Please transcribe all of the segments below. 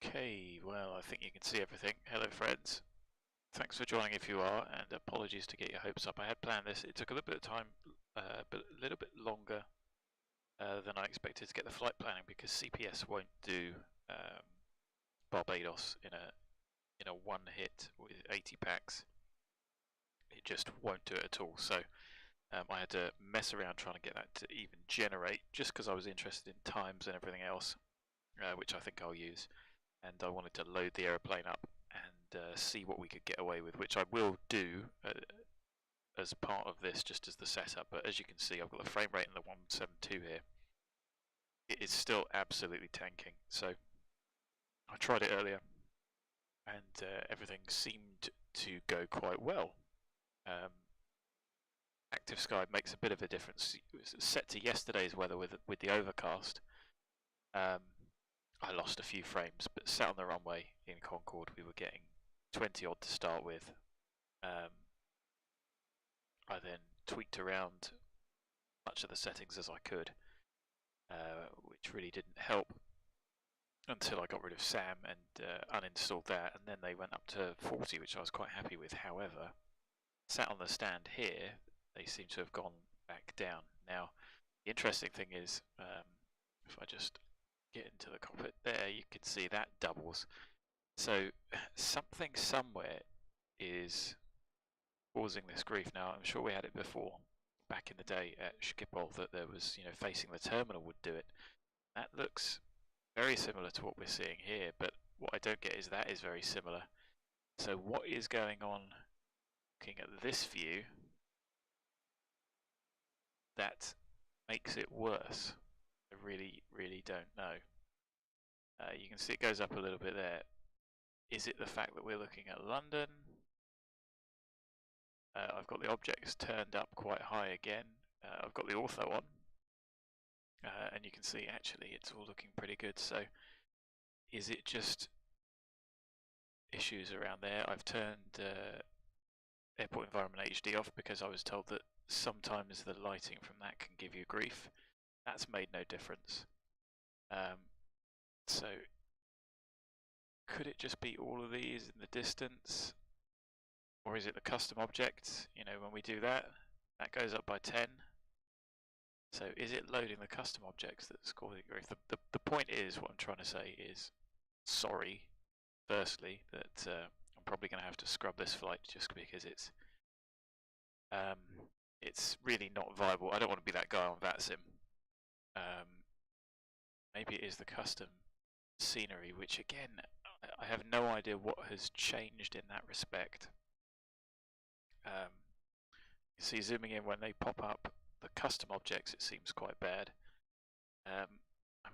Okay, well, I think you can see everything. Hello, friends. Thanks for joining if you are, and apologies to get your hopes up. I had planned this. It took a little bit of time, but a little bit longer than I expected to get the flight planning because CPS won't do Barbados in a one hit with 80 packs. It just won't do it at all. So I had to mess around trying to get that to even generate, just because I was interested in times and everything else, which I think I'll use. And I wanted to load the aeroplane up and see what we could get away with, which I will do as part of this, just as the setup. But as you can see, I've got the frame rate in the 172 here. It is still absolutely tanking. So I tried it earlier, and everything seemed to go quite well. Active sky makes a bit of a difference. It was set to yesterday's weather with the overcast. I lost a few frames, but sat on the runway in Concorde, we were getting 20 odd to start with. I then tweaked around much of the settings as I could, which really didn't help until I got rid of SAM and uninstalled that, and then they went up to 40, which I was quite happy with. However, sat on the stand here, they seem to have gone back down. Now, the interesting thing is, if I just get into the cockpit there, you can see that doubles. So something somewhere is causing this grief. Now, I'm sure we had it before back in the day at Schiphol, that there was, facing the terminal would do it. That looks very similar to what we're seeing here, but what I don't get is that is very similar. So what is going on? Looking at this view, that makes it worse. I really don't know. You can see it goes up a little bit there. Is it the fact that we're looking at London? I've got the objects turned up quite high again. I've got the ortho on. And you can see actually it's all looking pretty good. So is it just issues around there? I've turned Airport Environment HD off because I was told that sometimes the lighting from that can give you grief. That's made no difference. So could it just be all of these in the distance? Or is it the custom object? When we do that, that goes up by 10. So is it loading the custom objects that's causing grief? The point is, what I'm trying to say is, sorry, firstly, that I'm probably going to have to scrub this flight just because it's really not viable. I don't want to be that guy on VATSIM. Maybe it is the custom scenery, which again, I have no idea what has changed in that respect. You see, zooming in when they pop up, the custom objects, it seems quite bad. I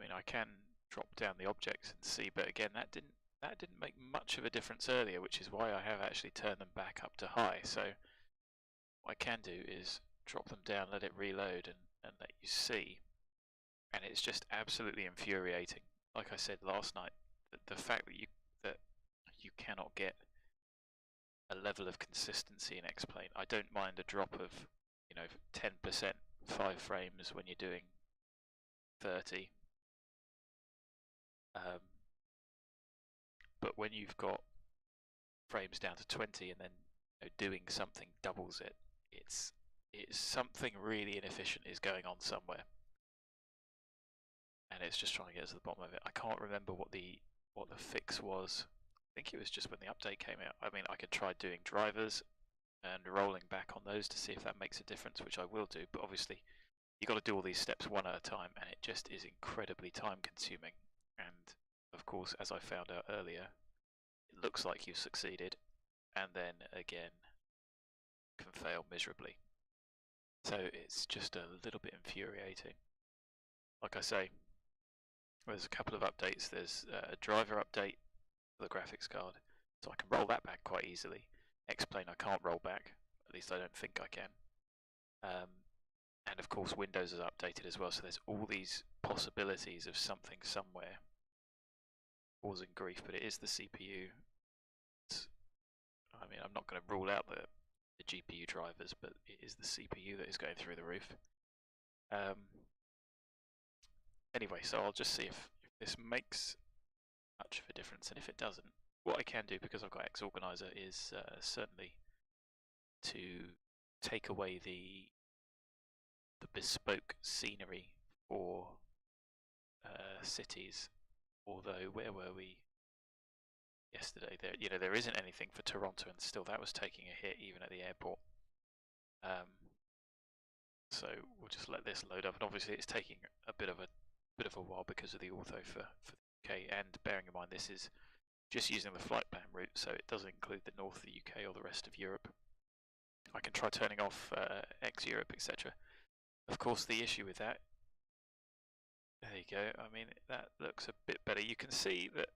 mean, I can drop down the objects and see, but again, that didn't make much of a difference earlier, which is why I have actually turned them back up to high. So what I can do is drop them down, let it reload, and let you see. And it's just absolutely infuriating. Like I said last night, the fact that you cannot get a level of consistency in X-Plane. I don't mind a drop of 10%, 5 frames when you're doing 30. But when you've got frames down to 20 and then doing something doubles it, it's something really inefficient is going on somewhere. And it's just trying to get to the bottom of it. I can't remember what the fix was. I think it was just when the update came out. I mean, I could try doing drivers and rolling back on those to see if that makes a difference, which I will do. But obviously, you've got to do all these steps one at a time, and it just is incredibly time consuming. And of course, as I found out earlier, it looks like you've succeeded, and then again, can fail miserably. So it's just a little bit infuriating. Like I say, there's a couple of updates. There's a driver update for the graphics card, so I can roll that back quite easily. X-Plane I can't roll back, at least I don't think I can. And of course Windows is updated as well, so there's all these possibilities of something somewhere causing grief, but it is the CPU. I mean, I'm not going to rule out the GPU drivers, but it is the CPU that is going through the roof. Anyway, so I'll just see if this makes much of a difference. And if it doesn't, what I can do, because I've got X Organizer, is certainly to take away the bespoke scenery for cities. Although, where were we yesterday? There isn't anything for Toronto, and still that was taking a hit even at the airport. So we'll just let this load up, and obviously it's taking a bit of a while because of the Ortho for the UK. And bearing in mind this is just using the flight plan route, so it doesn't include the north of the UK or the rest of Europe. I can try turning off ex-Europe, etc. Of course, the issue with that, there you go. I mean, that looks a bit better. You can see that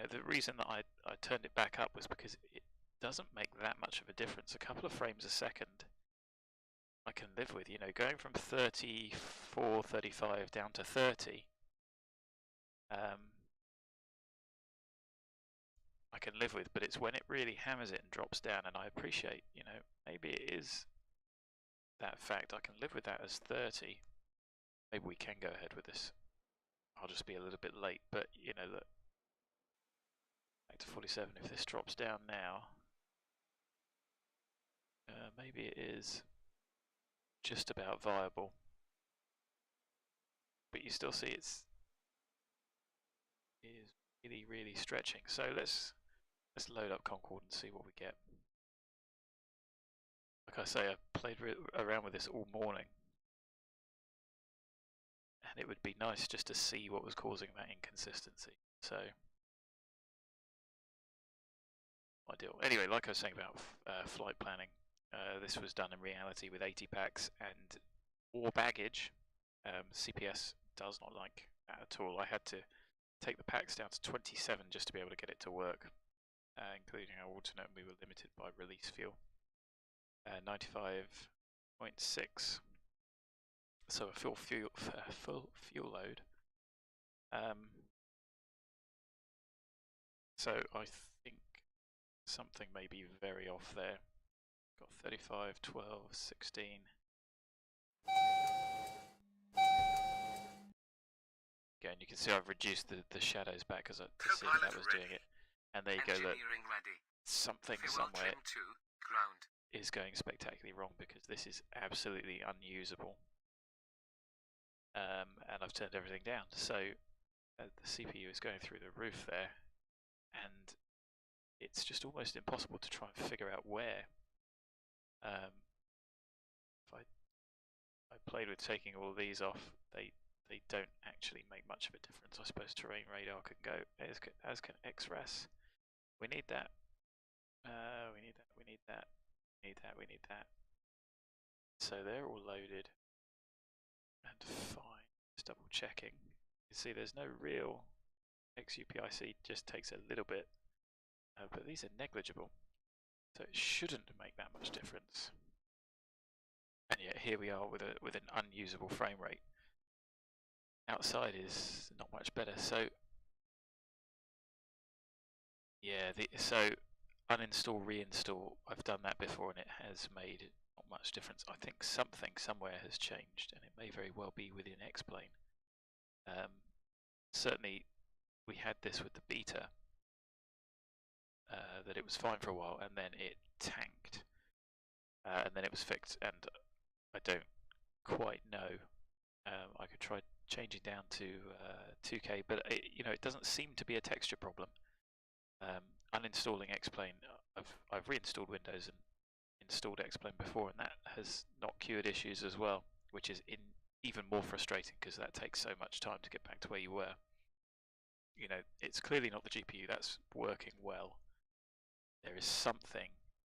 the reason that I turned it back up was because it doesn't make that much of a difference. A couple of frames a second I can live with. Going from 34, 35 down to 30. I can live with, but it's when it really hammers it and drops down, and I appreciate, maybe it is that fact. I can live with that as 30. Maybe we can go ahead with this. I'll just be a little bit late, but look, back to 47. If this drops down now, maybe it is just about viable, but you still see it is really stretching. So let's load up Concorde and see what we get. Like I say, I played around with this all morning, and it would be nice just to see what was causing that inconsistency. So ideal. Anyway, like I was saying about flight planning, this was done in reality with 80 packs and or baggage. CPS does not like that at all. I had to take the packs down to 27 just to be able to get it to work, including our alternate. We were limited by release fuel. 95.6. So a full fuel load. So I think something may be very off there. Got 35, 12, 16. Again, you can see I've reduced the shadows back to see if that was doing it. And there you go, look, something somewhere is going spectacularly wrong, because this is absolutely unusable. And I've turned everything down, so the CPU is going through the roof there, and it's just almost impossible to try and figure out where. If I played with taking all these off, they don't actually make much of a difference. I suppose terrain radar can go, as can XRAS. We need that. We need that. We need that. We need that. We need that. So they're all loaded and fine. Just double checking. You see, there's no real XUPIC. Just takes a little bit, but these are negligible, so it shouldn't make that much difference. And yet here we are with an unusable frame rate. Outside is not much better. So yeah, so uninstall, reinstall. I've done that before, and it has made not much difference. I think something somewhere has changed, and it may very well be within X-Plane. Certainly, we had this with the beta, that it was fine for a while, and then it tanked, and then it was fixed. And I don't quite know. I could try changing down to 2K, but it doesn't seem to be a texture problem. Uninstalling X-Plane, I've reinstalled Windows and installed X-Plane before, and that has not cured issues as well, which is even more frustrating, because that takes so much time to get back to where you were. It's clearly not the GPU that's working well. There is something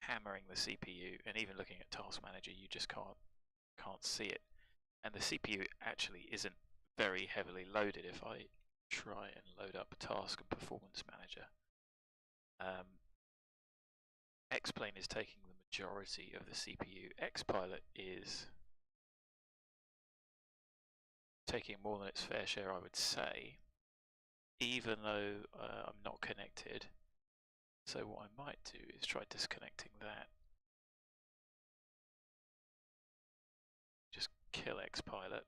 hammering the CPU, and even looking at Task Manager, you just can't see it. And the CPU actually isn't very heavily loaded. If I try and load up Task and Performance Manager, X-Plane is taking the majority of the CPU. Xpilot is taking more than its fair share, I would say, even though I'm not connected. So what I might do is try disconnecting that. Just kill Xpilot.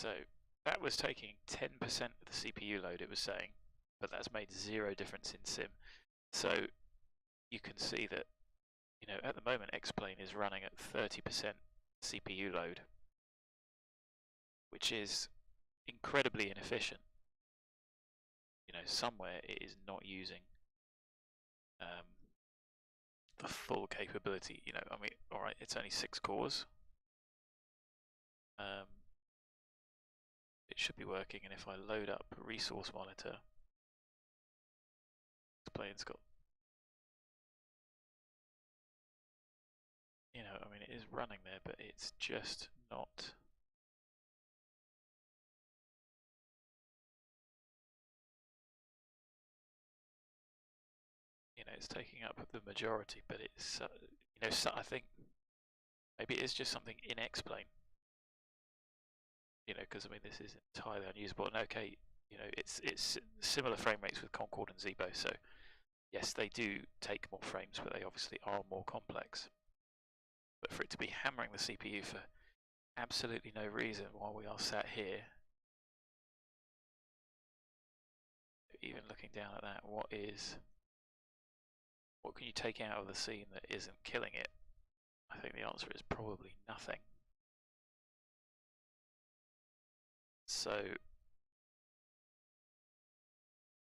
So that was taking 10% of the CPU load, it was saying, but that's made zero difference in sim. So you can see that, you know, at the moment X-Plane is running at 30% CPU load, which is incredibly inefficient. You know, somewhere it is not using the full capability. You know, I mean, all right, it's only 6 cores. It should be working, and if I load up resource monitor, X-Plane's got, you know, I mean, it is running there, but it's just not. You know, it's taking up the majority, but it's, you know, so I think maybe it is just something in X-Plane. You know, because I mean, this is entirely unusable. And okay, you know, it's similar frame rates with Concorde and Zebo, so yes, they do take more frames, but they obviously are more complex. But for it to be hammering the CPU for absolutely no reason while we are sat here, even looking down at that, what can you take out of the scene that isn't killing it? I think the answer is probably nothing. So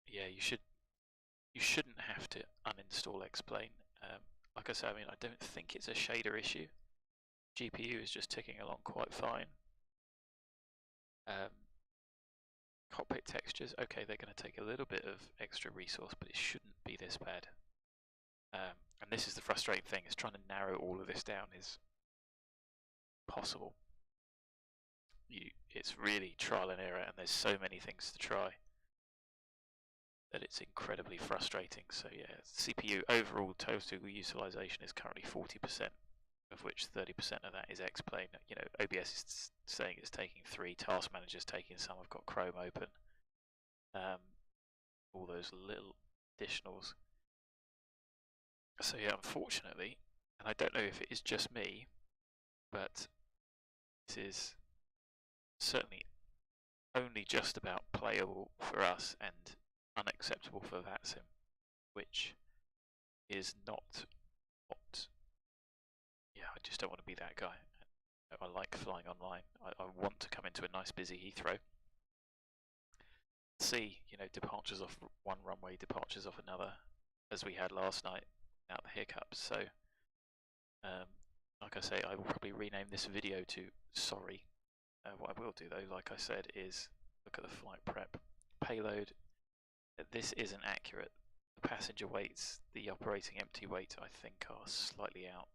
yeah, you shouldn't have to uninstall X-Plane. Like I said, I mean, I don't think it's a shader issue. GPU is just ticking along quite fine. Cockpit textures, okay, they're going to take a little bit of extra resource, but it shouldn't be this bad. And this is the frustrating thing, is trying to narrow all of this down is possible. It's really trial and error, and there's so many things to try that it's incredibly frustrating. So yeah, CPU overall total utilization is currently 40%, of which 30% of that is X-Plane. You know, OBS is saying it's taking 3, Task Manager's taking some, I've got Chrome open. All those little additionals. So yeah, unfortunately, and I don't know if it is just me, but this is certainly only just about playable for us and unacceptable for VATSIM, which is not what, yeah, I just don't want to be that guy. I like flying online. I want to come into a nice busy Heathrow, see, you know, departures off one runway, departures off another, as we had last night without the hiccups. So, like I say, I will probably rename this video to sorry. What I will do though, like I said, is look at the flight prep payload. This isn't accurate. The passenger weights, the operating empty weight, I think are slightly out.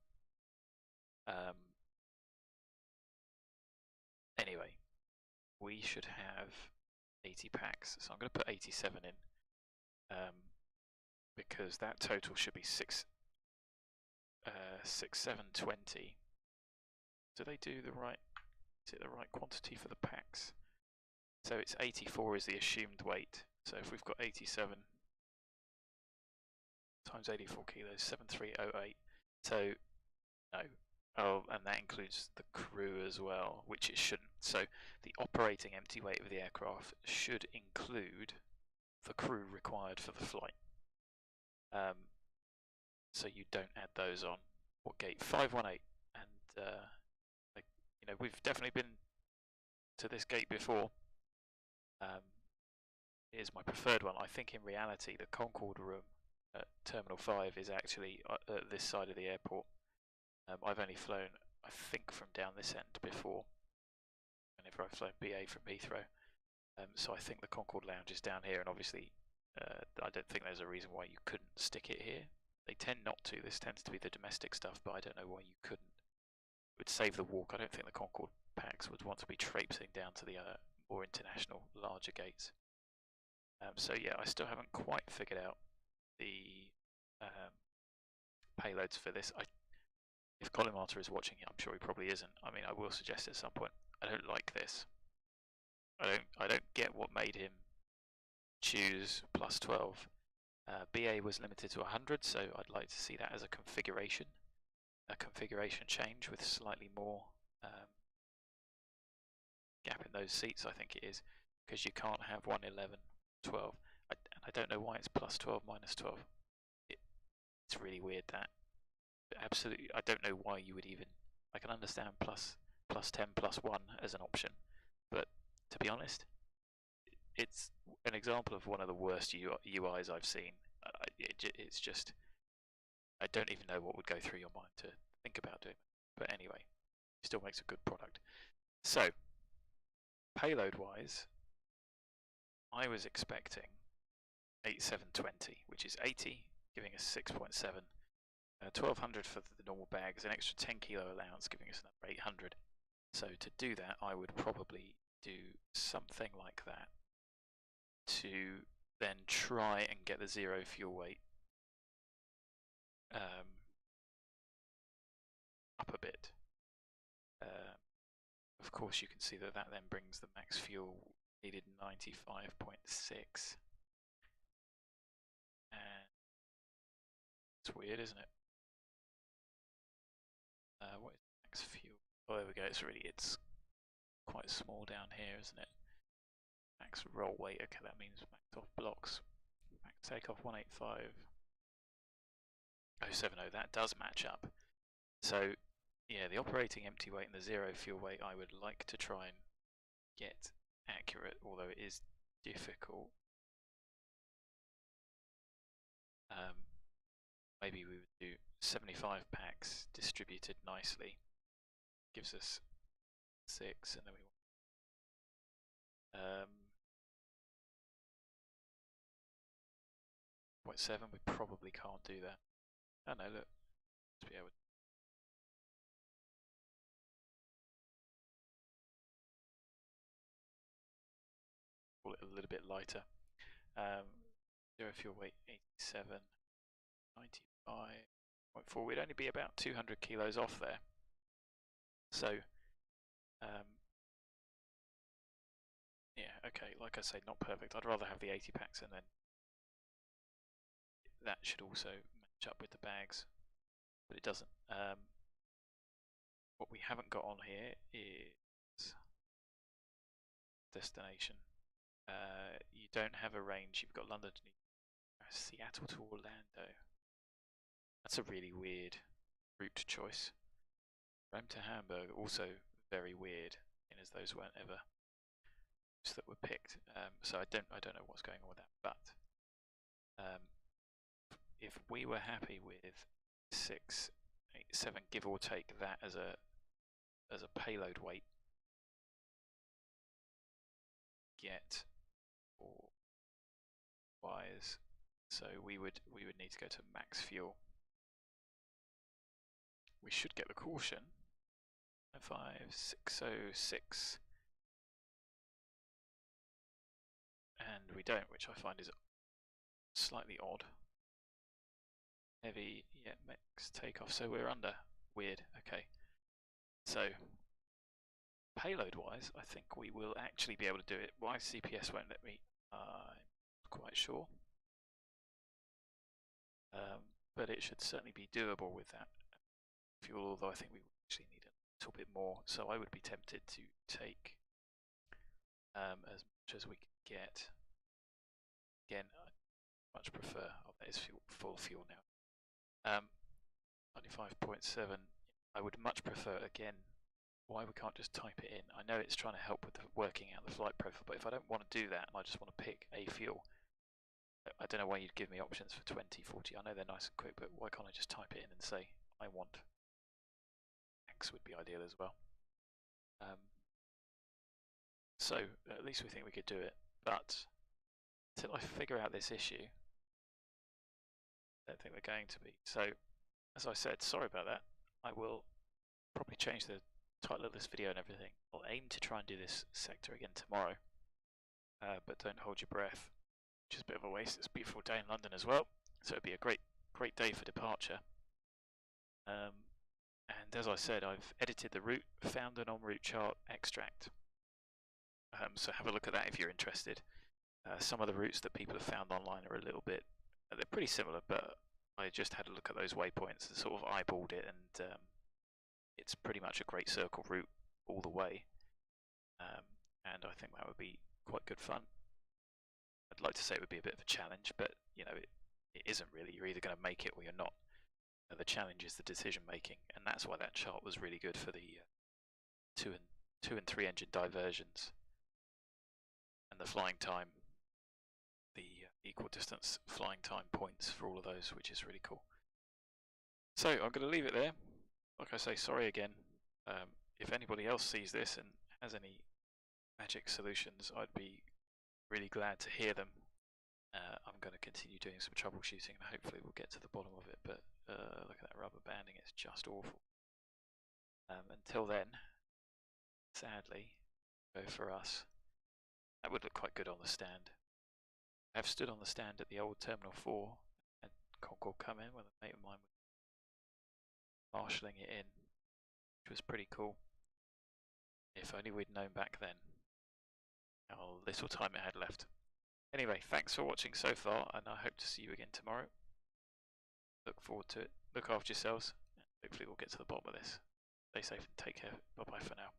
Anyway, we should have 80 packs, so I'm going to put 87 in, because that total should be 6720. Do they do the right? Is it the right quantity for the packs? So it's 84 is the assumed weight. So if we've got 87 times 84 kilos, 7308. So no. Oh, and that includes the crew as well, which it shouldn't. So the operating empty weight of the aircraft should include the crew required for the flight. So you don't add those on. What gate? 518. And you know, we've definitely been to this gate before. It is my preferred one. I think in reality the Concorde room at Terminal 5 is actually at this side of the airport. I've only flown, I think, from down this end before, whenever I've flown BA from Heathrow. So I think the Concorde lounge is down here, and obviously I don't think there's a reason why you couldn't stick it here. They tend not to. This tends to be the domestic stuff, but I don't know why you couldn't. It would save the walk. I don't think the Concorde packs would want to be traipsing down to the more international, larger gates. So yeah, I still haven't quite figured out the payloads for this. If Colin Martyr is watching it, I'm sure he probably isn't. I mean, I will suggest at some point. I don't like this. I don't get what made him choose plus 12. BA was limited to 100, so I'd like to see that as a configuration change with slightly more gap in those seats, I think it is, because you can't have 111, 12. And I don't know why it's plus 12, minus 12. It's really weird that. Absolutely, I don't know why you would even. I can understand plus 10, plus 1 as an option, but to be honest, it's an example of one of the worst UIs I've seen. It's just, I don't even know what would go through your mind to think about doing it. But anyway, it still makes a good product. So, payload-wise, I was expecting 8720, which is 80, giving us 6.7. 1200 for the normal bags, an extra 10 kilo allowance, giving us another 800. So to do that, I would probably do something like that to then try and get the zero fuel weight up a bit. Of course, you can see that that then brings the max fuel needed 95.6. And it's weird, isn't it? What is max fuel? Oh, there we go. It's quite small down here, isn't it? Max roll weight. Okay, that means max off blocks. Max takeoff 185.070. That does match up. So, yeah, the operating empty weight and the zero fuel weight, I would like to try and get accurate, although it is difficult. Maybe we would do 75 packs distributed nicely. Gives us 6, and then we want 0.7. We probably can't do that. Oh no, look. Let's be able to. Call it a little bit lighter. Zero fuel weight 87. 95.4. We'd only be about 200 kilos off there. So, yeah, okay, like I say, not perfect. I'd rather have the 80 packs, and then that should also match up with the bags, but it doesn't. What we haven't got on here is destination. You don't have a range. You've got London to Seattle to Orlando. That's a really weird route choice. Rome to Hamburg, also very weird, in as those weren't ever routes that were picked. So I don't know what's going on with that. But if we were happy with 6, 8, 7, give or take that as a payload weight, get or wires. So we would need to go to max fuel. We should get the caution. 5606. And we don't, which I find is slightly odd. Heavy, yeah, max takeoff. So we're under. Weird. Okay. So payload wise, I think we will actually be able to do it. Why CPS won't let me, I'm not quite sure. But it should certainly be doable with that fuel, although I think we actually need a little bit more. So I would be tempted to take as much as we can get. Again, I much prefer, oh, that is full fuel now. 95.7, I would much prefer, again, why we can't just type it in. I know it's trying to help with the working out the flight profile, but if I don't want to do that and I just want to pick a fuel, I don't know why you'd give me options for 20, 40. I know they're nice and quick, but why can't I just type it in and say, I want X would be ideal as well. So at least we think we could do it, but until I figure out this issue, I don't think we're going to be. So as I said, sorry about that. I will probably change the title of this video and everything. I'll aim to try and do this sector again tomorrow, but don't hold your breath. Which is a bit of a waste. It's a beautiful day in London as well, so it'd be a great day for departure. And as I said, I've edited the route, found an en route chart extract. So have a look at that if you're interested. Some of the routes that people have found online are a little bit, they're pretty similar, but I just had a look at those waypoints and sort of eyeballed it, and it's pretty much a great circle route all the way. and I think that would be quite good fun. I'd like to say it would be a bit of a challenge, but you know, it isn't really. You're either going to make it or you're not. The challenge is the decision making, and that's why that chart was really good for the two and three engine diversions and the flying time, the equal distance flying time points for all of those, which is really cool. So I'm going to leave it there. Like I say, sorry again. If anybody else sees this and has any magic solutions, I'd be really glad to hear them. I'm going to continue doing some troubleshooting and hopefully we'll get to the bottom of it, but look at that rubber banding, it's just awful. Until then, sadly, go for us. That would look quite good on the stand. I have stood on the stand at the old Terminal 4 and Concorde come in when a mate of mine was marshalling it in, which was pretty cool. If only we'd known back then how little time it had left. Anyway, thanks for watching so far, and I hope to see you again tomorrow. Look forward to it. Look after yourselves, and hopefully we'll get to the bottom of this. Stay safe and take care. Bye bye for now.